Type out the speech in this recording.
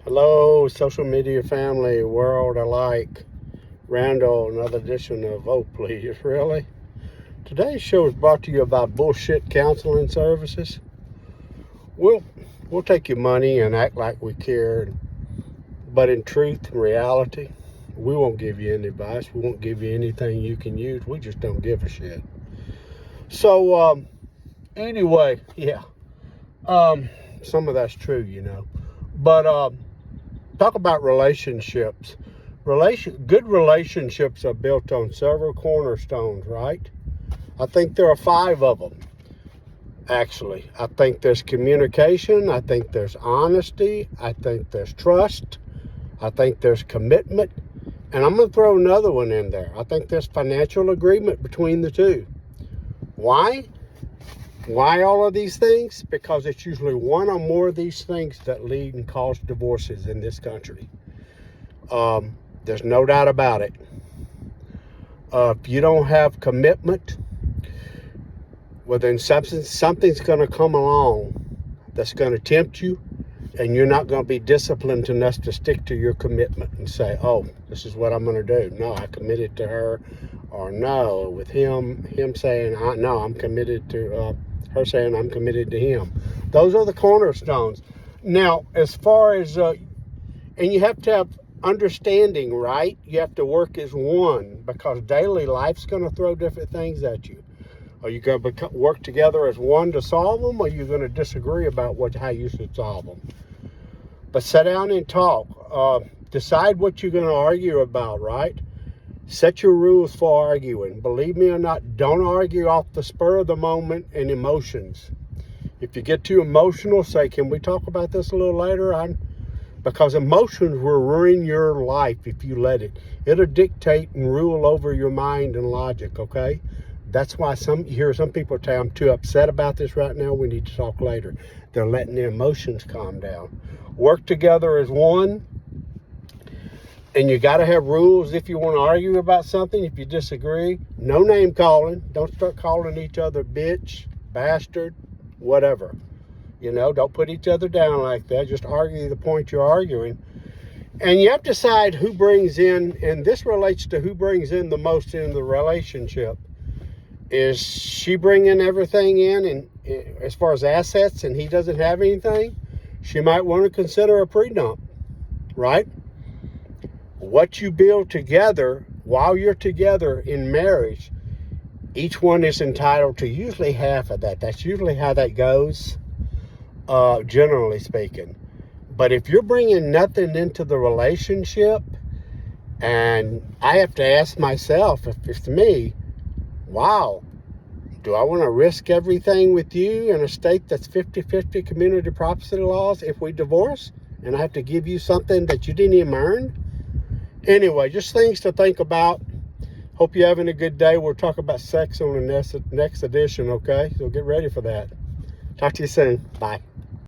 Hello, social media family, world alike. Randall, another edition of Oh Please, Really? Today's show is brought to you by Bullshit Counseling Services. We'll take your money and act like we care, but in truth and reality, we won't give you any advice. We won't give you anything you can use. We just don't give a shit. So, anyway, yeah. Some of that's true, But, talk about relationships. Good relationships are built on several cornerstones, right? I think there are 5 of them, actually. I think there's communication. I think there's honesty. I think there's trust. I think there's commitment. And I'm going to throw another one in there. I think there's financial agreement between the two. Why? Why all of these things? Because it's usually one or more of these things that lead and cause divorces in this country. There's no doubt about it. If you don't have commitment, well, then something's going to come along that's going to tempt you, and you're not going to be disciplined enough to stick to your commitment and say, oh, this is what I'm going to do. No, I committed to her. Or no, with him saying, no, I'm committed to her saying I'm committed to him. Those are the cornerstones. Now, as far as, and you have to have understanding, right? You have to work as one, because daily life's going to throw different things at you. Are you going to work together as one to solve them, or are you going to disagree about how you should solve them? But sit down and talk. Decide what you're going to argue about, right? Set your rules for arguing. Believe me or not, don't argue off the spur of the moment and emotions. If you get too emotional, say, can we talk about this a little later? Because emotions will ruin your life if you let it. It'll dictate and rule over your mind and logic, okay? That's why you hear some people say, I'm too upset about this right now, we need to talk later. They're letting their emotions calm down. Work together as one. And you got to have rules if you want to argue about something. If you disagree, no name calling. Don't start calling each other bitch, bastard, whatever. Don't put each other down like that. Just argue the point you're arguing. And you have to decide who brings in, and this relates to who brings in the most in the relationship. Is she bringing everything in, and as far as assets, and he doesn't have anything? She might want to consider a pre-dump, right? What you build together while you're together in marriage, each one is entitled to usually half of that. That's usually how that goes, generally speaking. But if you're bringing nothing into the relationship, and I have to ask myself, if it's me, wow, do I want to risk everything with you in a state that's 50-50 community property laws if we divorce, and I have to give you something that you didn't even earn? Anyway, just things to think about. Hope you're having a good day. We'll talk about sex on the next edition, okay? So get ready for that. Talk to you soon. Bye.